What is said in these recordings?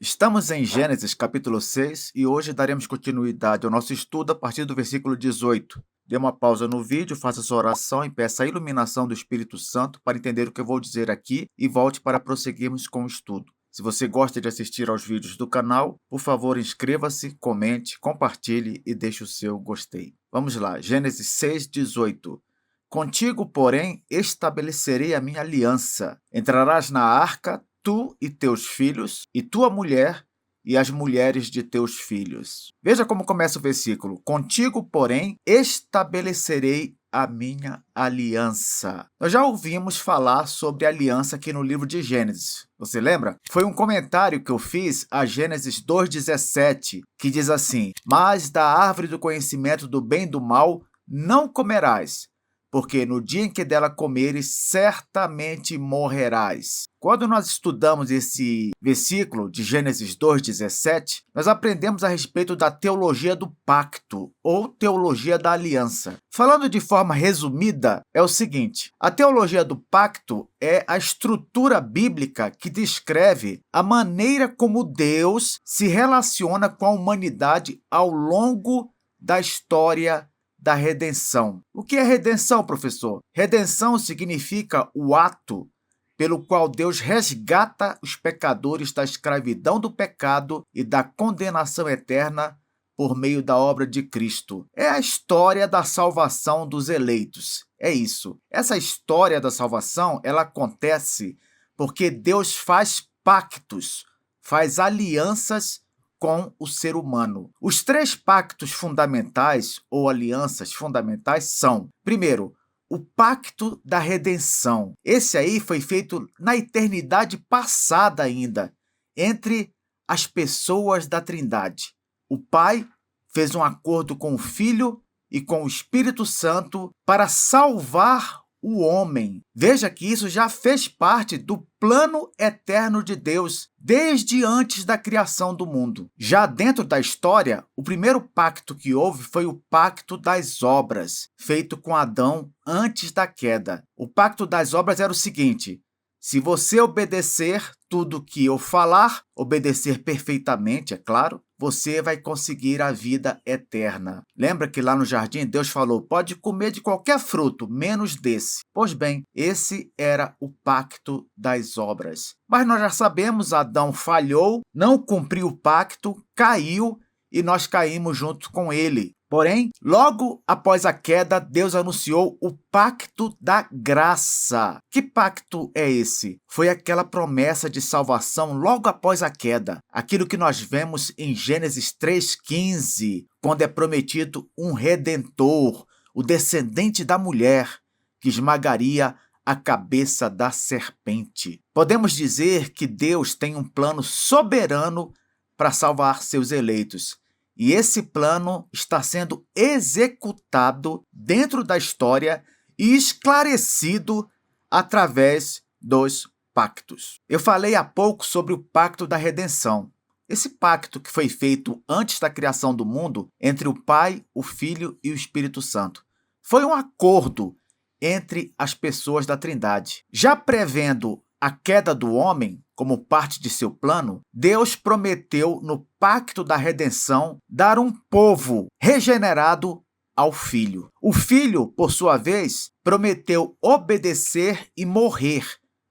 Estamos em Gênesis capítulo 6 e hoje daremos continuidade ao nosso estudo a partir do versículo 18. Dê uma pausa no vídeo, faça sua oração e peça a iluminação do Espírito Santo para entender o que eu vou dizer aqui e volte para prosseguirmos com o estudo. Se você gosta de assistir aos vídeos do canal, por favor inscreva-se, comente, compartilhe e deixe o seu gostei. Vamos lá, Gênesis 6:18. Contigo, porém, estabelecerei a minha aliança. Entrarás na arca, tu e teus filhos, e tua mulher, e as mulheres de teus filhos. Veja como começa o versículo. Contigo, porém, estabelecerei a minha aliança. Nós já ouvimos falar sobre aliança aqui no livro de Gênesis. Você lembra? Foi um comentário que eu fiz a Gênesis 2:17, que diz assim: Mas da árvore do conhecimento do bem e do mal não comerás, porque no dia em que dela comeres, certamente morrerás. Quando nós estudamos esse versículo de Gênesis 2:17, nós aprendemos a respeito da teologia do pacto, ou teologia da aliança. Falando de forma resumida, é o seguinte: a teologia do pacto é a estrutura bíblica que descreve a maneira como Deus se relaciona com a humanidade ao longo da história da redenção. O que é redenção, professor? Redenção significa o ato pelo qual Deus resgata os pecadores da escravidão do pecado e da condenação eterna por meio da obra de Cristo. É a história da salvação dos eleitos. É isso. Essa história da salvação, ela acontece porque Deus faz pactos, faz alianças com o ser humano. Os três pactos fundamentais, ou alianças fundamentais, são: primeiro, o pacto da redenção. Esse aí foi feito na eternidade passada ainda, entre as pessoas da Trindade. O Pai fez um acordo com o Filho e com o Espírito Santo para salvar o homem. Veja que isso já fez parte do plano eterno de Deus, desde antes da criação do mundo. Já dentro da história, o primeiro pacto que houve foi o pacto das obras, feito com Adão antes da queda. O pacto das obras era o seguinte: se você obedecer tudo que eu falar, obedecer perfeitamente, é claro, você vai conseguir a vida eterna. Lembra que lá no jardim Deus falou: pode comer de qualquer fruto, menos desse. Pois bem, esse era o pacto das obras. Mas nós já sabemos, Adão falhou, não cumpriu o pacto, caiu e nós caímos junto com ele. Porém, logo após a queda, Deus anunciou o pacto da graça. Que pacto é esse? Foi aquela promessa de salvação logo após a queda. Aquilo que nós vemos em Gênesis 3:15, quando é prometido um redentor, o descendente da mulher, que esmagaria a cabeça da serpente. Podemos dizer que Deus tem um plano soberano para salvar seus eleitos. E esse plano está sendo executado dentro da história e esclarecido através dos pactos. Eu falei há pouco sobre o pacto da redenção. Esse pacto que foi feito antes da criação do mundo entre o Pai, o Filho e o Espírito Santo. Foi um acordo entre as pessoas da Trindade. Já prevendo a queda do homem como parte de seu plano, Deus prometeu no pacto da redenção dar um povo regenerado ao Filho. O Filho, por sua vez, prometeu obedecer e morrer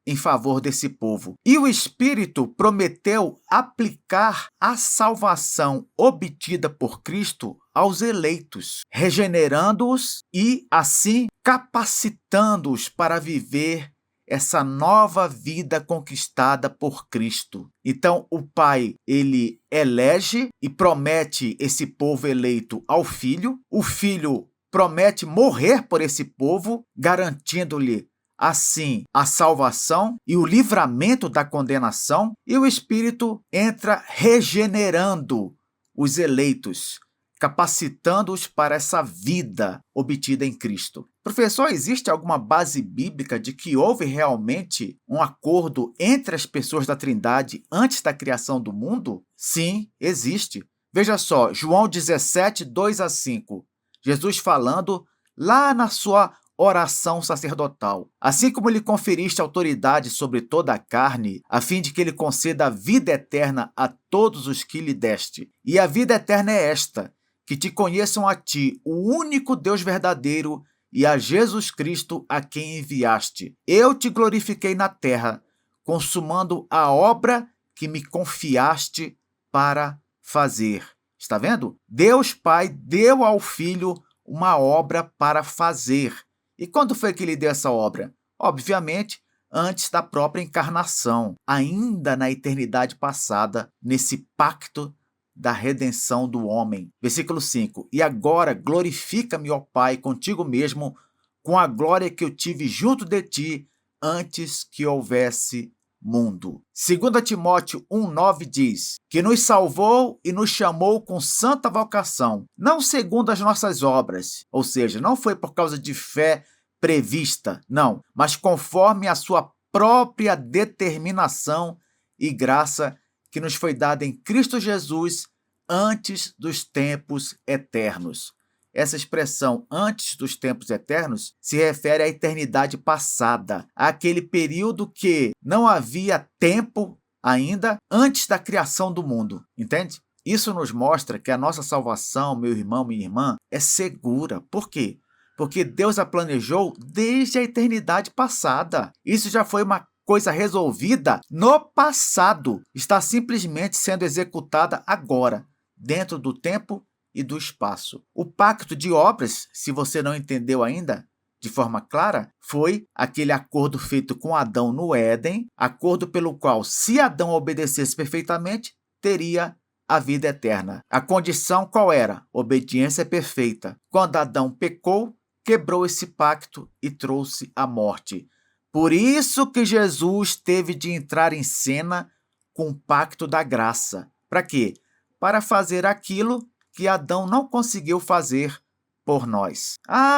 em favor desse povo. E o Espírito prometeu aplicar a salvação obtida por Cristo aos eleitos, regenerando-os e, assim, capacitando-os para viver essa nova vida conquistada por Cristo. Então, o Pai, ele elege e promete esse povo eleito ao Filho. O Filho promete morrer por esse povo, garantindo-lhe, assim, a salvação e o livramento da condenação. E o Espírito entra regenerando os eleitos, capacitando-os para essa vida obtida em Cristo. Professor, existe alguma base bíblica de que houve realmente um acordo entre as pessoas da Trindade antes da criação do mundo? Sim, existe. Veja só, João 17, 2-5. Jesus falando lá na sua oração sacerdotal. Assim como lhe conferiste autoridade sobre toda a carne, a fim de que ele conceda a vida eterna a todos os que lhe deste. E a vida eterna é esta, que te conheçam a ti, o único Deus verdadeiro, e a Jesus Cristo a quem enviaste. Eu te glorifiquei na terra, consumando a obra que me confiaste para fazer. Está vendo? Deus Pai deu ao Filho uma obra para fazer. E quando foi que ele deu essa obra? Obviamente, antes da própria encarnação, ainda na eternidade passada, nesse pacto da redenção do homem. Versículo 5. E agora glorifica-me, ó Pai, contigo mesmo, com a glória que eu tive junto de ti antes que houvesse mundo. 2 Timóteo 1,9 diz que nos salvou e nos chamou com santa vocação, não segundo as nossas obras, ou seja, não foi por causa de fé prevista, não, mas conforme a sua própria determinação e graça que nos foi dada em Cristo Jesus antes dos tempos eternos. Essa expressão antes dos tempos eternos se refere à eternidade passada, àquele período que não havia tempo ainda antes da criação do mundo, entende? Isso nos mostra que a nossa salvação, meu irmão, minha irmã, é segura. Por quê? Porque Deus a planejou desde a eternidade passada. Isso já foi uma coisa resolvida no passado, está simplesmente sendo executada agora, dentro do tempo e do espaço. O pacto de obras, se você não entendeu ainda de forma clara, foi aquele acordo feito com Adão no Éden, acordo pelo qual, se Adão obedecesse perfeitamente, teria a vida eterna. A condição qual era? Obediência perfeita. Quando Adão pecou, quebrou esse pacto e trouxe a morte. Por isso que Jesus teve de entrar em cena com o pacto da graça. Para quê? Para fazer aquilo que Adão não conseguiu fazer por nós.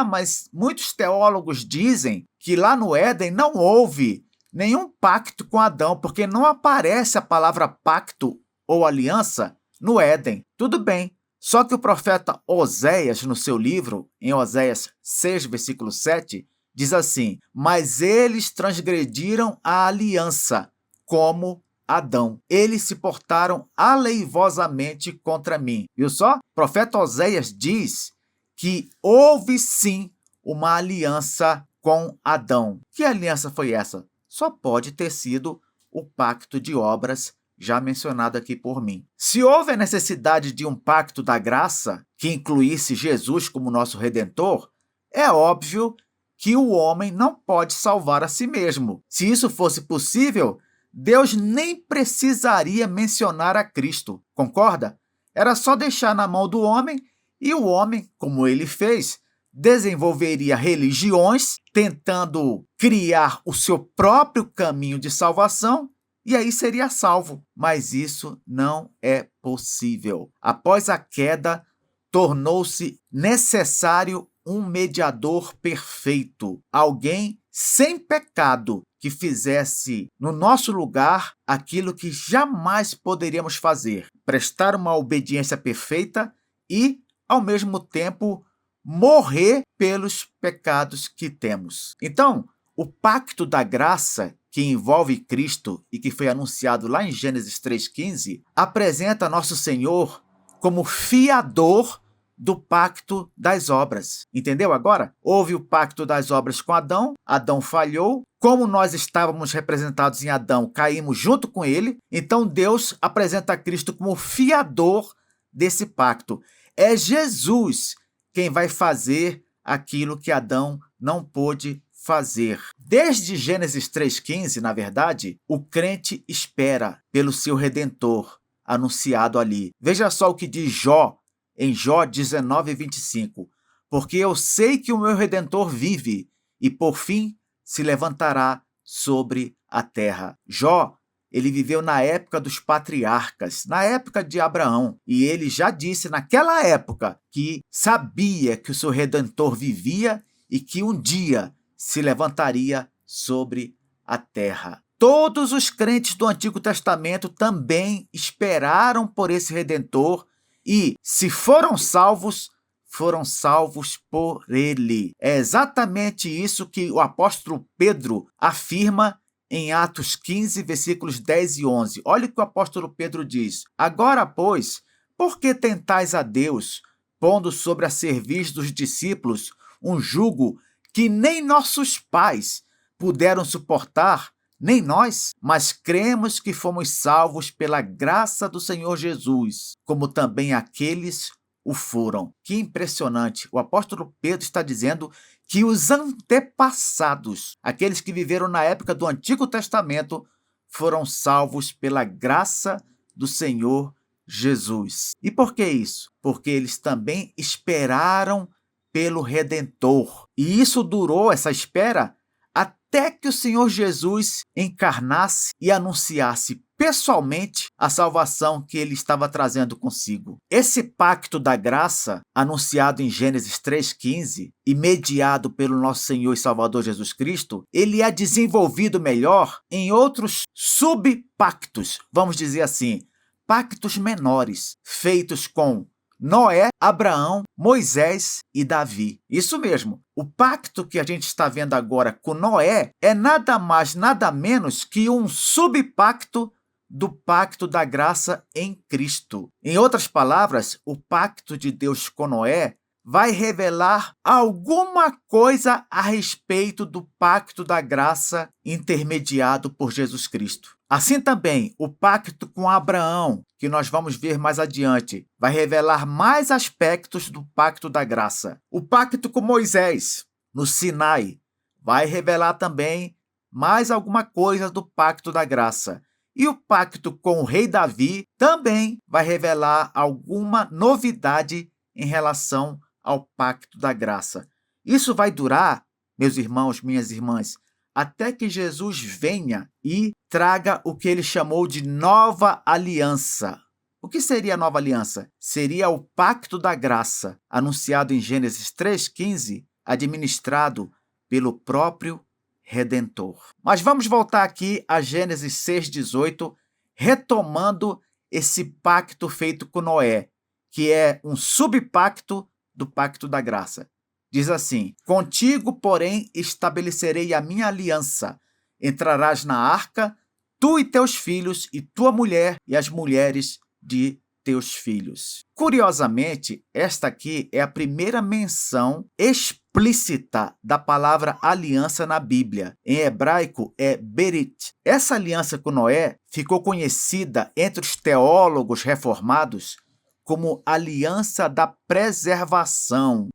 Mas muitos teólogos dizem que lá no Éden não houve nenhum pacto com Adão, porque não aparece a palavra pacto ou aliança no Éden. Tudo bem, só que o profeta Oséias, no seu livro, em Oséias 6, versículo 7, diz assim: mas eles transgrediram a aliança, como Adão. Eles se portaram aleivosamente contra mim. Viu só? O profeta Oséias diz que houve sim uma aliança com Adão. Que aliança foi essa? Só pode ter sido o pacto de obras já mencionado aqui por mim. Se houve a necessidade de um pacto da graça que incluísse Jesus como nosso Redentor, é óbvio que o homem não pode salvar a si mesmo. Se isso fosse possível, Deus nem precisaria mencionar a Cristo, concorda? Era só deixar na mão do homem e o homem, como ele fez, desenvolveria religiões tentando criar o seu próprio caminho de salvação e aí seria salvo. Mas isso não é possível. Após a queda, tornou-se necessário um mediador perfeito, alguém sem pecado, que fizesse no nosso lugar aquilo que jamais poderíamos fazer, prestar uma obediência perfeita e, ao mesmo tempo, morrer pelos pecados que temos. Então, o pacto da graça, que envolve Cristo e que foi anunciado lá em Gênesis 3,15, apresenta nosso Senhor como fiador do pacto das obras. Entendeu agora? Houve o pacto das obras com Adão, Adão falhou, como nós estávamos representados em Adão, caímos junto com ele, então Deus apresenta Cristo como fiador desse pacto. É Jesus quem vai fazer aquilo que Adão não pôde fazer. Desde Gênesis 3,15, na verdade, o crente espera pelo seu Redentor, anunciado ali. Veja só o que diz Jó, em Jó 19:25. Porque eu sei que o meu Redentor vive, e por fim se levantará sobre a terra. Jó, ele viveu na época dos patriarcas, na época de Abraão, e ele já disse naquela época que sabia que o seu Redentor vivia e que um dia se levantaria sobre a terra. Todos os crentes do Antigo Testamento também esperaram por esse Redentor e, se foram salvos, foram salvos por ele. É exatamente isso que o apóstolo Pedro afirma em Atos 15, versículos 10 e 11. Olha o que o apóstolo Pedro diz. Agora, pois, por que tentais a Deus, pondo sobre a cerviz dos discípulos um jugo que nem nossos pais puderam suportar, nem nós, mas cremos que fomos salvos pela graça do Senhor Jesus, como também aqueles o foram. Que impressionante! O apóstolo Pedro está dizendo que os antepassados, aqueles que viveram na época do Antigo Testamento, foram salvos pela graça do Senhor Jesus. E por que isso? Porque eles também esperaram pelo Redentor. E isso durou, essa espera, até que o Senhor Jesus encarnasse e anunciasse pessoalmente a salvação que ele estava trazendo consigo. Esse pacto da graça, anunciado em Gênesis 3,15 e mediado pelo nosso Senhor e Salvador Jesus Cristo, ele é desenvolvido melhor em outros subpactos, vamos dizer assim, pactos menores, feitos com Noé, Abraão, Moisés e Davi. Isso mesmo. O pacto que a gente está vendo agora com Noé é nada mais, nada menos que um subpacto do pacto da graça em Cristo. Em outras palavras, o pacto de Deus com Noé vai revelar alguma coisa a respeito do pacto da graça intermediado por Jesus Cristo. Assim também, o pacto com Abraão, que nós vamos ver mais adiante, vai revelar mais aspectos do pacto da graça. O pacto com Moisés, no Sinai, vai revelar também mais alguma coisa do pacto da graça. E o pacto com o rei Davi também vai revelar alguma novidade em relação ao pacto da graça. Isso vai durar, meus irmãos, minhas irmãs, até que Jesus venha e traga o que ele chamou de nova aliança. O que seria a nova aliança? Seria o pacto da graça, anunciado em Gênesis 3,15, administrado pelo próprio Redentor. Mas vamos voltar aqui a Gênesis 6,18, retomando esse pacto feito com Noé, que é um subpacto do pacto da graça. Diz assim: contigo, porém, estabelecerei a minha aliança. Entrarás na arca, tu e teus filhos, e tua mulher, e as mulheres de teus filhos. Curiosamente, esta aqui é a primeira menção explícita da palavra aliança na Bíblia. Em hebraico é berit. Essa aliança com Noé ficou conhecida entre os teólogos reformados como aliança da preservação.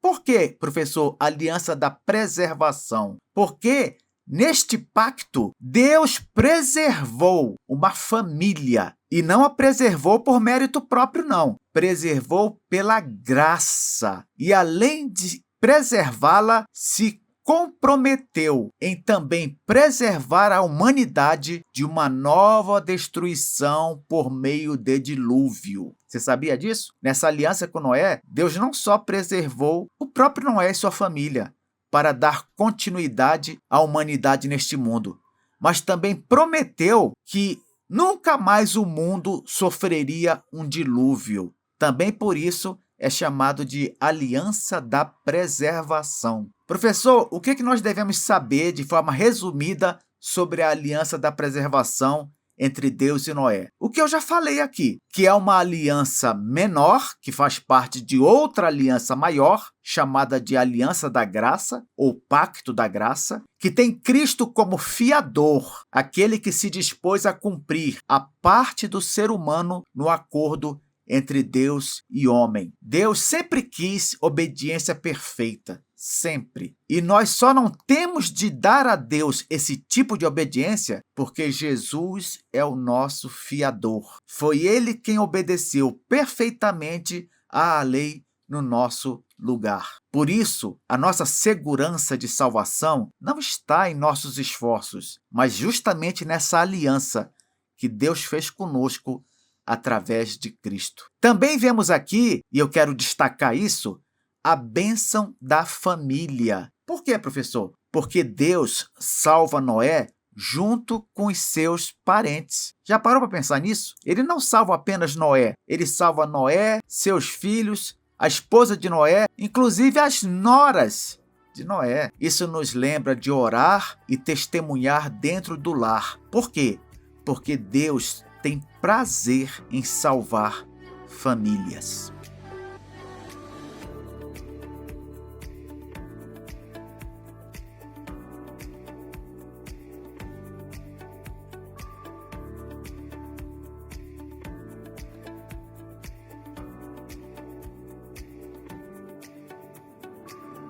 Por que, professor, aliança da preservação? Porque neste pacto, Deus preservou uma família e não a preservou por mérito próprio, não. Preservou pela graça. E além de preservá-la, se comprometeu em também preservar a humanidade de uma nova destruição por meio de dilúvio. Você sabia disso? Nessa aliança com Noé, Deus não só preservou o próprio Noé e sua família para dar continuidade à humanidade neste mundo, mas também prometeu que nunca mais o mundo sofreria um dilúvio. Também por isso é chamado de aliança da preservação. Professor, o que nós devemos saber de forma resumida sobre a aliança da preservação entre Deus e Noé? O que eu já falei aqui, que é uma aliança menor, que faz parte de outra aliança maior, chamada de aliança da graça, ou pacto da graça, que tem Cristo como fiador, aquele que se dispôs a cumprir a parte do ser humano no acordo entre Deus e homem. Deus sempre quis obediência perfeita, sempre. E nós só não temos de dar a Deus esse tipo de obediência porque Jesus é o nosso fiador. Foi ele quem obedeceu perfeitamente à lei no nosso lugar. Por isso, a nossa segurança de salvação não está em nossos esforços, mas justamente nessa aliança que Deus fez conosco através de Cristo. Também vemos aqui, e eu quero destacar isso, a bênção da família. Por quê, professor? Porque Deus salva Noé junto com os seus parentes. Já parou para pensar nisso? Ele não salva apenas Noé, ele salva Noé, seus filhos, a esposa de Noé, inclusive as noras de Noé. Isso nos lembra de orar e testemunhar dentro do lar. Por quê? Porque Deus tem prazer em salvar famílias.